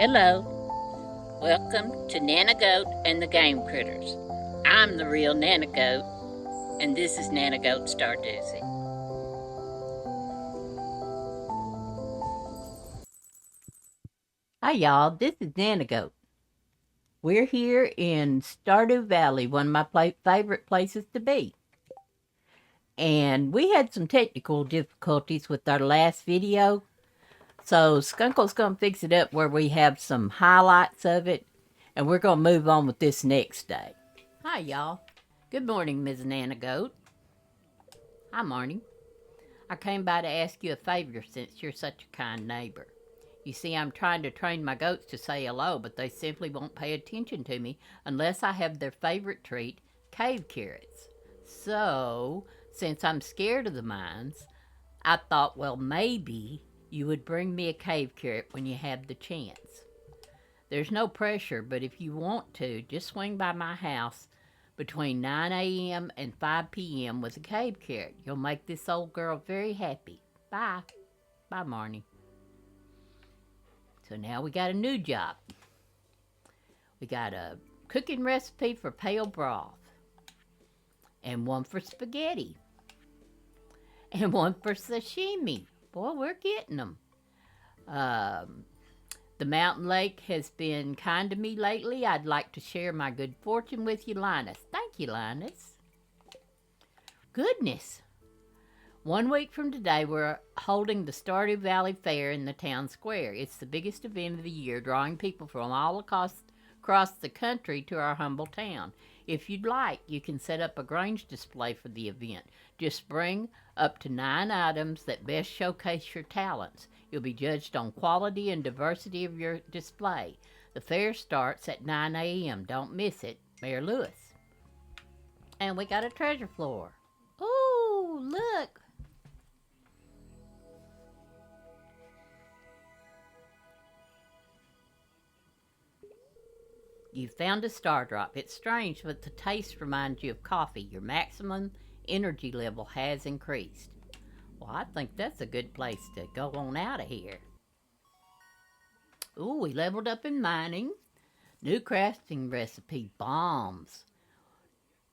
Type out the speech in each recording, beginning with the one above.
Hello, welcome to Nanagoat and the Game Critters. I'm the real Nanagoat, and this is Nanagoat Stardews. Hi y'all, this is Nanagoat. We're here in Stardew Valley, one of my favorite places to be. And we had some technical difficulties with our last video, so Skunkle's going to fix it up where we have some highlights of it, and we're going to move on with this next day. Hi y'all. Good morning, Ms. Nanagoat. Hi, Marnie. I came by to ask you a favor since you're such a kind neighbor. You see, I'm trying to train my goats to say hello, but they simply won't pay attention to me unless I have their favorite treat, cave carrots. So, since I'm scared of the mines, I thought, well, maybe you would bring me a cave carrot when you have the chance. There's no pressure, but if you want to, just swing by my house between 9 a.m. and 5 p.m. with a cave carrot. You'll make this old girl very happy. Bye. Bye, Marnie. So now we got a new job. We got a cooking recipe for pale broth, and one for spaghetti, and one for sashimi. Boy, we're getting them. The mountain lake has been kind to me lately. I'd like to share my good fortune with you, Linus. Thank you, Linus. Goodness. 1 week from today, we're holding the Stardew Valley Fair in the town square. It's the biggest event of the year, drawing people from all across the country to our humble town. If you'd like, you can set up a grange display for the event. Just bring up to 9 items that best showcase your talents. You'll be judged on quality and diversity of your display. The fair starts at 9 a.m. Don't miss it. Mayor Lewis. And we got a treasure floor. Ooh, look. You found a star drop. It's strange, but the taste reminds you of coffee. Your maximum energy level has increased. Well, I think that's a good place to go on out of here. Ooh, we leveled up in mining. New crafting recipe, bombs.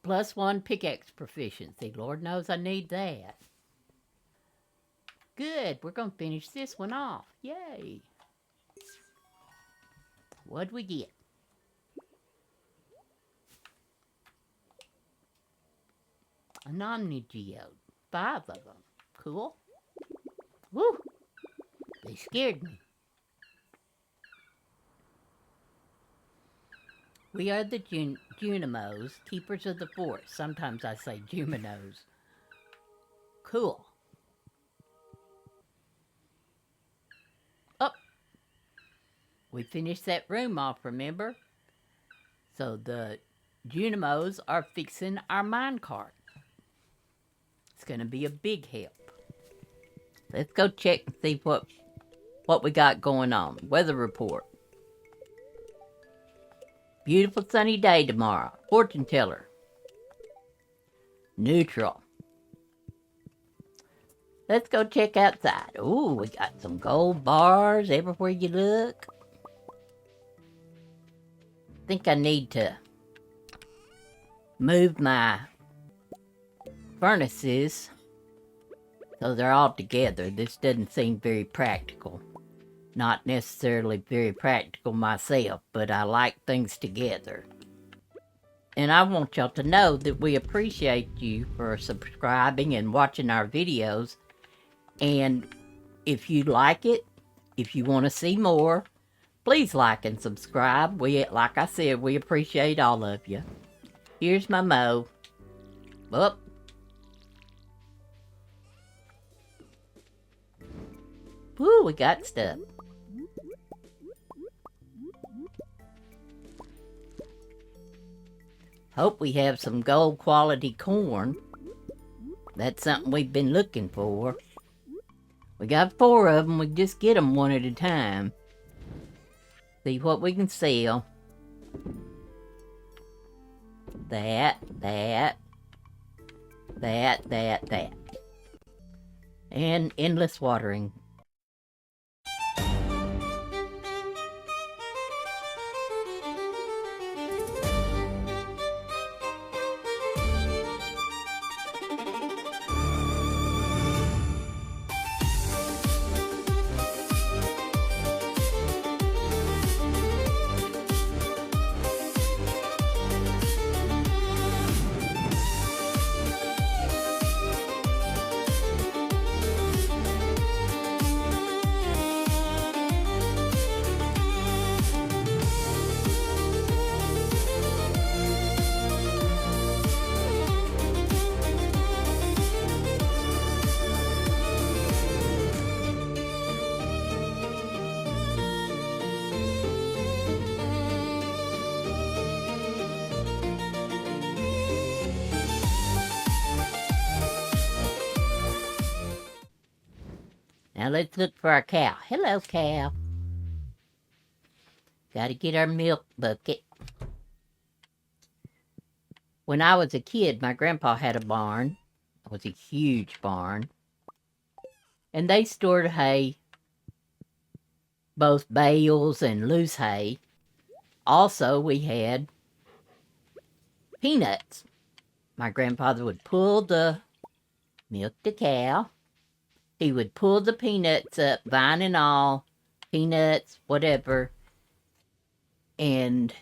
+1 pickaxe proficiency. Lord knows I need that. Good, we're going to finish this one off. Yay. What'd we get? A Nanagoat. 5 of them. Cool. Woo! They scared me. We are the Junimos, keepers of the forest. Sometimes I say Juminos. Cool. Oh! We finished that room off, remember? So the Junimos are fixing our minecart. It's going to be a big help. Let's go check and see what we got going on. Weather report. Beautiful sunny day tomorrow. Fortune teller. Neutral. Let's go check outside. Ooh, we got some gold bars everywhere you look. Think I need to move my furnaces so they're all together. This doesn't seem very practical. Not necessarily very practical myself, but I like things together. And I want y'all to know that we appreciate you for subscribing and watching our videos. And if you like it, if you want to see more, please like and subscribe. Like I said, we appreciate all of you. Here's my mow. Up. Woo, we got stuff. Hope we have some gold quality corn. That's something we've been looking for. We got 4 of them. We just get them one at a time. See what we can sell. That. And endless watering. Now let's look for our cow. Hello, cow. Gotta get our milk bucket. When I was a kid, my grandpa had a barn. It was a huge barn. And they stored hay, both bales and loose hay. Also, we had peanuts. My grandfather would pull milk the cow. He would pull the peanuts up, vine and all, peanuts, whatever. And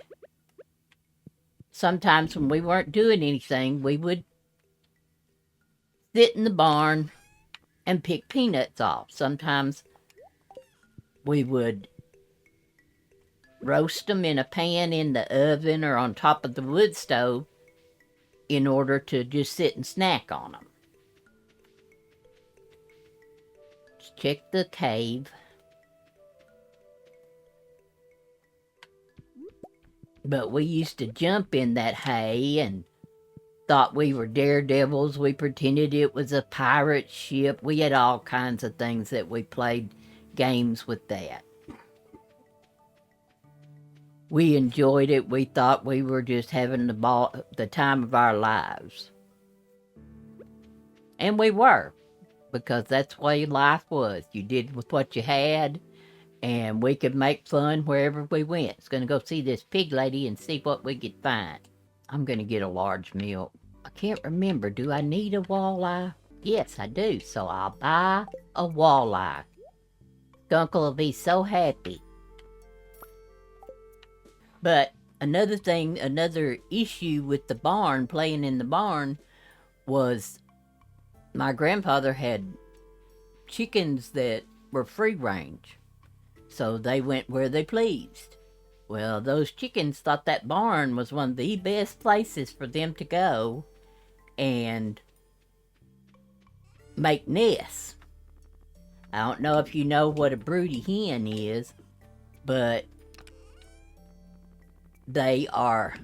sometimes when we weren't doing anything, we would sit in the barn and pick peanuts off. Sometimes we would roast them in a pan in the oven or on top of the wood stove in order to just sit and snack on them. Let's check the cave. But we used to jump in that hay and thought we were daredevils. We pretended it was a pirate ship. We had all kinds of things that we played games with that. We enjoyed it. We thought we were just having the time of our lives. And we were, because that's the way life was. You did with what you had, and we could make fun wherever we went. It's going to go see this pig lady and see what we could find. I'm going to get a large milk. I can't remember. Do I need a walleye? Yes, I do. So I'll buy a walleye. Gunkle will be so happy. But another issue with the barn, playing in the barn, was my grandfather had chickens that were free range. So they went where they pleased. Well, those chickens thought that barn was one of the best places for them to go and make nests. I don't know if you know what a broody hen is, but they are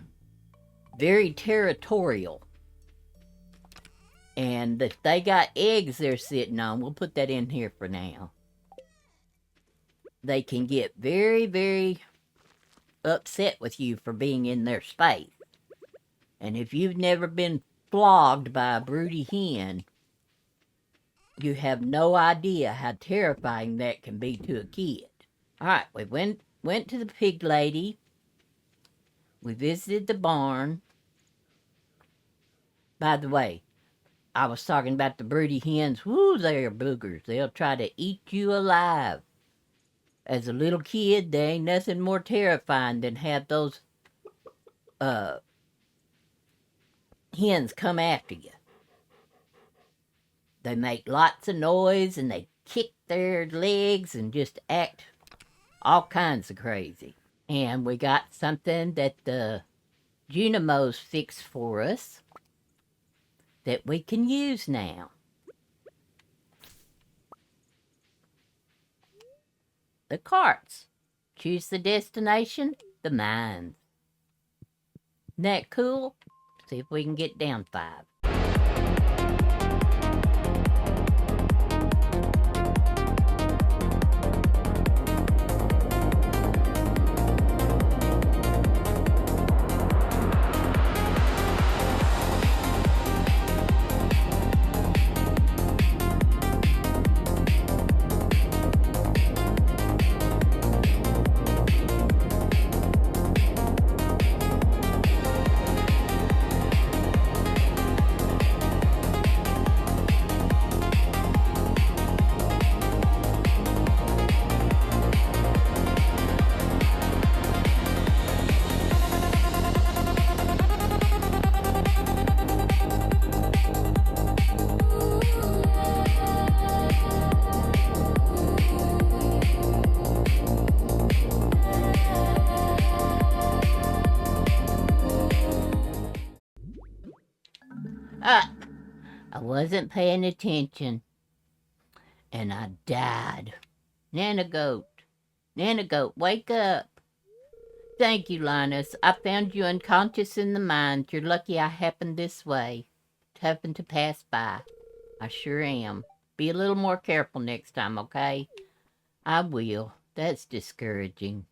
very territorial. And if they got eggs they're sitting on, we'll put that in here for now, they can get very, very upset with you for being in their space. And if you've never been flogged by a broody hen, you have no idea how terrifying that can be to a kid. All right, we went to the pig lady. We visited the barn. By the way, I was talking about the broody hens. Whoo, they're boogers. They'll try to eat you alive. As a little kid, there ain't nothing more terrifying than have those hens come after you. They make lots of noise and they kick their legs and just act all kinds of crazy. And we got something that the Junimos fixed for us that we can use now. The carts. Choose the destination, the mines. Isn't that cool? See if we can get down 5. I wasn't paying attention, and I died. Nanagoat, wake up. Thank you, Linus. I found you unconscious in the mines. You're lucky I happened this way. Happened to pass by. I sure am. Be a little more careful next time, okay? I will. That's discouraging.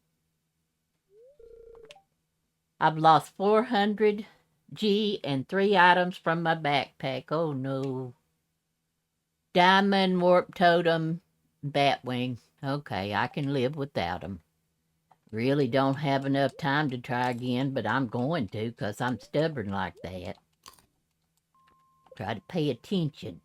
I've lost 400 G and 3 items from my backpack. Oh no. Diamond, warp totem, batwing. Okay, I can live without them. Really don't have enough time to try again, but I'm going to because I'm stubborn like that. Try to pay attention.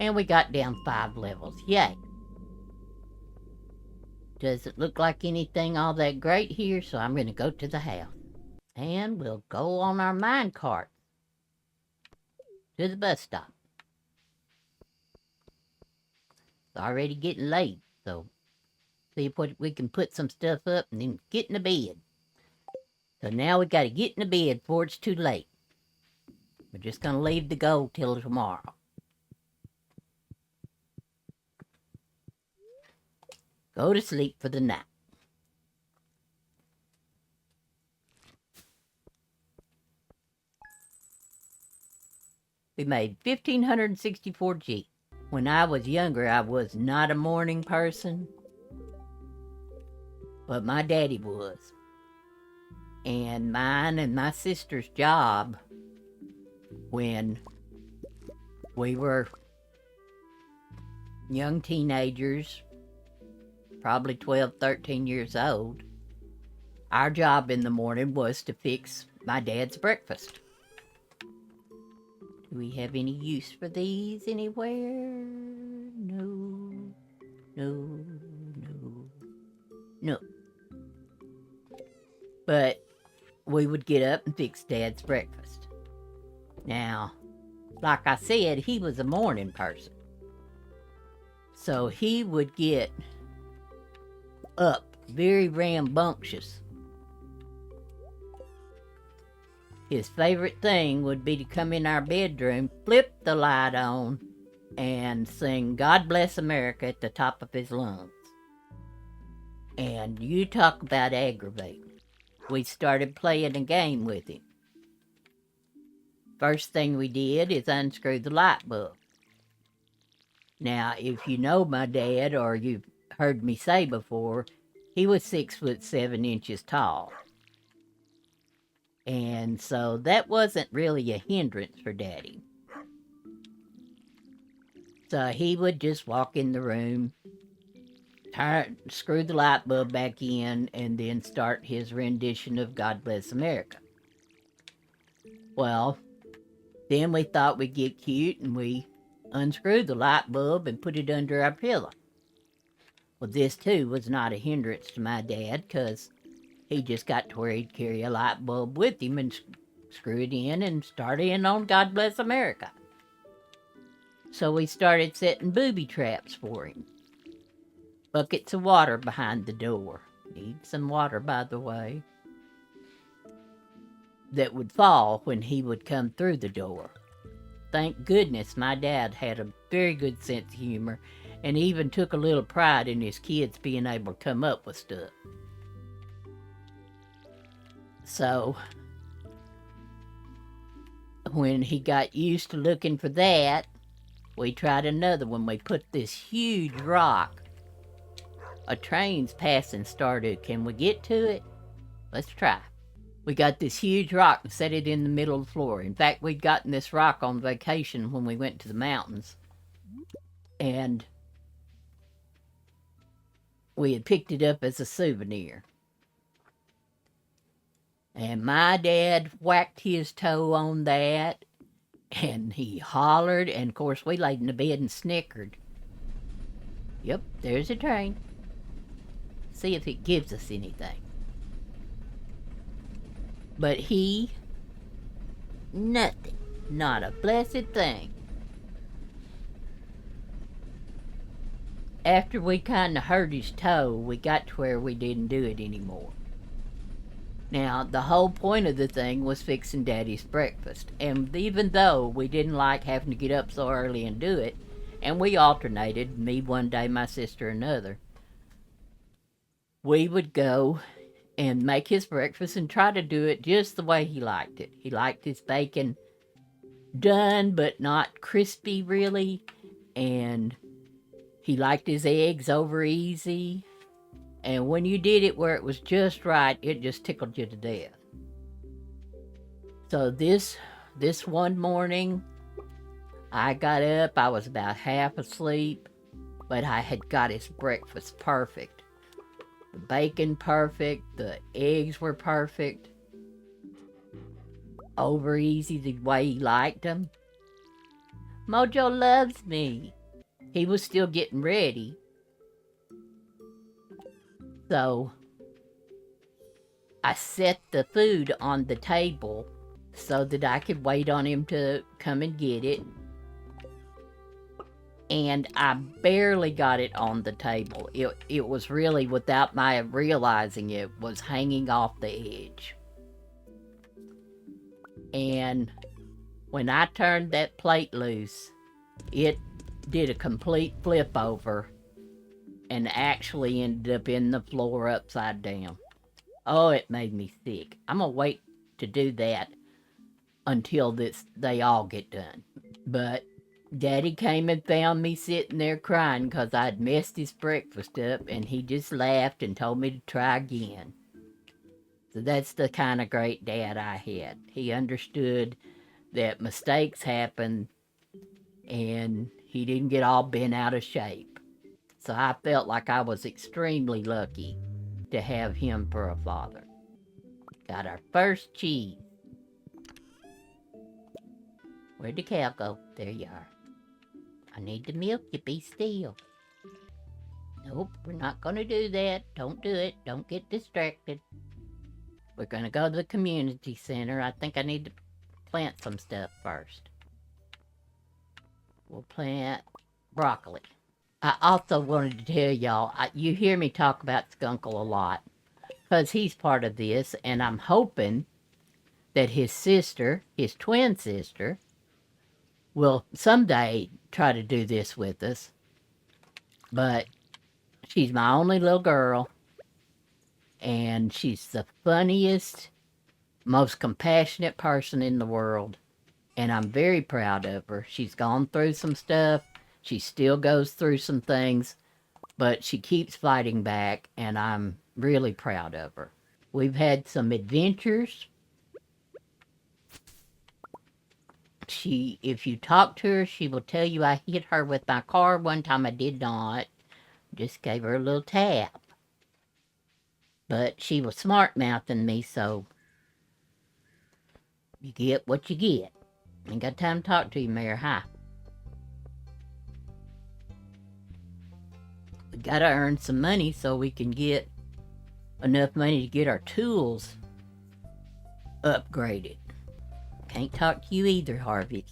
And we got down 5 levels. Yay. Doesn't look like anything all that great here, so I'm going to go to the house. And we'll go on our mine cart to the bus stop. It's already getting late, so see if we can put some stuff up and then get in the bed. So now we got to get in the bed before it's too late. We're just going to leave the gold till tomorrow. Go to sleep for the night. We made 1,564 G. When I was younger, I was not a morning person, but my daddy was. And mine and my sister's job when we were young teenagers, probably 12, 13 years old, our job in the morning was to fix my dad's breakfast. Do we have any use for these anywhere? No. But we would get up and fix Dad's breakfast. Now, like I said, he was a morning person. So he would get up very rambunctious. His favorite thing would be to come in our bedroom, flip the light on, and sing God Bless America at the top of his lungs. And you talk about aggravating. We started playing a game with him. First thing we did is unscrew the light bulb. Now, if you know my dad, or you've heard me say before, he was 6'7" tall. And so that wasn't really a hindrance for Daddy. So he would just walk in the room, screw the light bulb back in, and then start his rendition of God Bless America. Well, then we thought we'd get cute, and we unscrewed the light bulb and put it under our pillow. Well, this too was not a hindrance to my dad, because he just got to where he'd carry a light bulb with him and screw it in and start in on God Bless America. So we started setting booby traps for him. Buckets of water behind the door. Need some water, by the way. That would fall when he would come through the door. Thank goodness my dad had a very good sense of humor and even took a little pride in his kids being able to come up with stuff. So, when he got used to looking for that, we tried another one. We put this huge rock. A train's passing Stardew. Can we get to it? Let's try. We got this huge rock and set it in the middle of the floor. In fact, we'd gotten this rock on vacation when we went to the mountains. And we had picked it up as a souvenir. And my dad whacked his toe on that, and he hollered, and of course we laid in the bed and snickered. Yep, there's a train. See if it gives us anything. But he, nothing. Not a blessed thing. After we kind of hurt his toe, we got to where we didn't do it anymore. Now, the whole point of the thing was fixing Daddy's breakfast. And even though we didn't like having to get up so early and do it, and we alternated, me one day, my sister another, we would go and make his breakfast and try to do it just the way he liked it. He liked his bacon done, but not crispy really. And he liked his eggs over easy. And when you did it where it was just right, it just tickled you to death. So this one morning, I got up. I was about half asleep, but I had got his breakfast perfect. The bacon perfect, the eggs were perfect, over easy the way he liked them. Mojo loves me. He was still getting ready. So I set the food on the table so that I could wait on him to come and get it. And I barely got it on the table. It was really, without my realizing it, was hanging off the edge. And when I turned that plate loose, it did a complete flip over and actually ended up in the floor upside down. Oh, it made me sick. I'm gonna wait to do that until they all get done. But Daddy came and found me sitting there crying because I'd messed his breakfast up, and he just laughed and told me to try again. So that's the kind of great dad I had. He understood that mistakes happen, and he didn't get all bent out of shape. So I felt like I was extremely lucky to have him for a father. Got our first cheese. Where'd the cow go? There you are. I need to milk you, be still. Nope, we're not going to do that. Don't do it. Don't get distracted. We're going to go to the community center. I think I need to plant some stuff first. We'll plant broccoli. I also wanted to tell y'all, you hear me talk about Skunkle a lot, because he's part of this, and I'm hoping that his sister, his twin sister, will someday try to do this with us. But she's my only little girl, and she's the funniest, most compassionate person in the world, and I'm very proud of her. She's gone through some stuff. She still goes through some things, but she keeps fighting back, and I'm really proud of her. We've had some adventures. If you talk to her, she will tell you I hit her with my car. One time I did not. Just gave her a little tap. But she was smart-mouthing me, so you get what you get. Ain't got time to talk to you, Mayor. Hi. We gotta earn some money so we can get enough money to get our tools upgraded. Can't talk to you either, Harvey.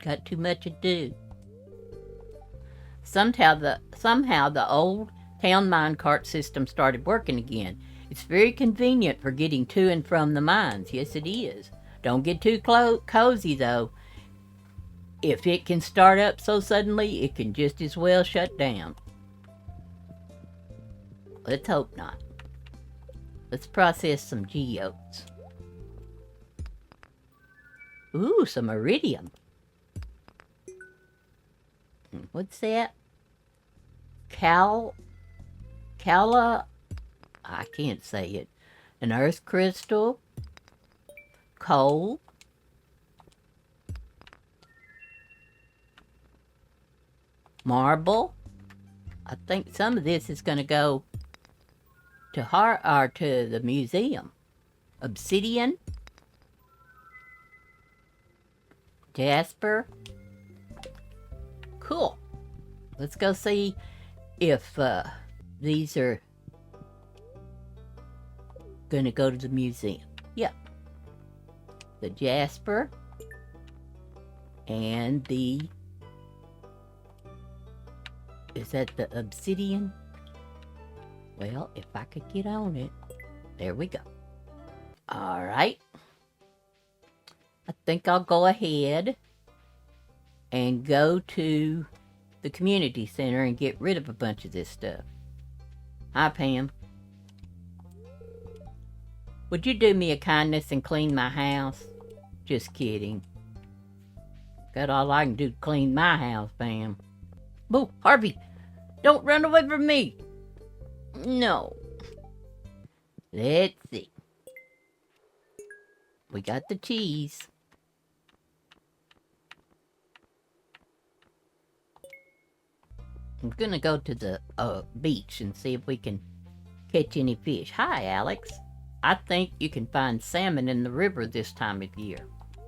Got too much to do. Somehow the old town minecart system started working again. It's very convenient for getting to and from the mines. Yes, it is. Don't get too cozy, though. If it can start up so suddenly, it can just as well shut down. Let's hope not. Let's process some geodes. Ooh, some iridium. What's that? Cala, I can't say it. An earth crystal. Coal. Marble. I think some of this is going to go to the museum. Obsidian. Jasper. Cool. Let's go see if these are going to go to the museum. Yep. The jasper and the... Is that the obsidian? Well, if I could get on it. There we go. All right. I think I'll go ahead and go to the community center and get rid of a bunch of this stuff. Hi, Pam. Would you do me a kindness and clean my house? Just kidding. Got all I can do to clean my house, Pam. Boo, Harvey, don't run away from me. No. Let's see. We got the cheese. I'm gonna go to the beach and see if we can catch any fish. Hi, Alex. I think you can find salmon in the river this time of year.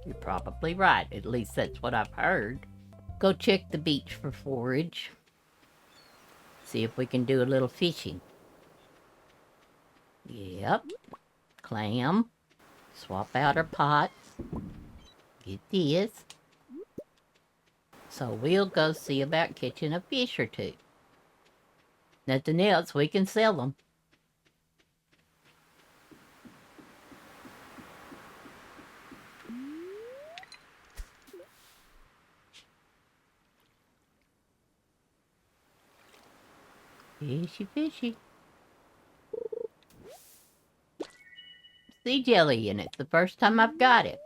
You're probably right. At least that's what I've heard. Go check the beach for forage. See if we can do a little fishing. Yep. Clam. Swap out our pots. Get this. So we'll go see about catching a fish or two. Nothing else, we can sell them. Fishy, fishy. Sea jelly, and it's the first time I've got it.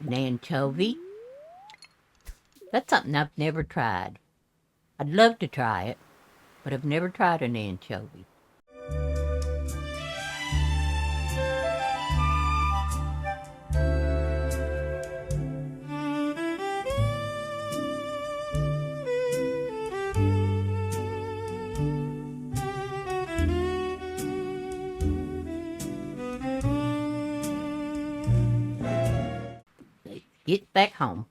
An anchovy. That's something I've never tried. I'd love to try it, but I've never tried an anchovy. Get back home.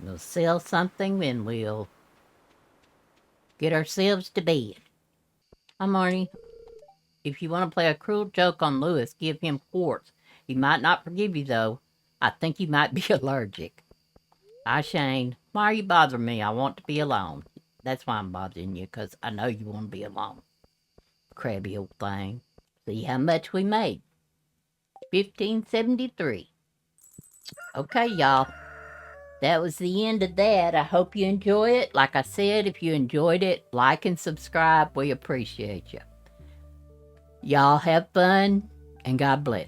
We'll sell something and we'll get ourselves to bed. Hi, Marnie. If you want to play a cruel joke on Lewis, give him quartz. He might not forgive you, though. I think he might be allergic. Hi, Shane. Why are you bothering me? I want to be alone. That's why I'm bothering you, because I know you want to be alone. Crabby old thing. See how much we made. $15.73. Okay, y'all. That was the end of that. I hope you enjoy it. Like I said, if you enjoyed it, like and subscribe. We appreciate you. Y'all have fun, and God bless.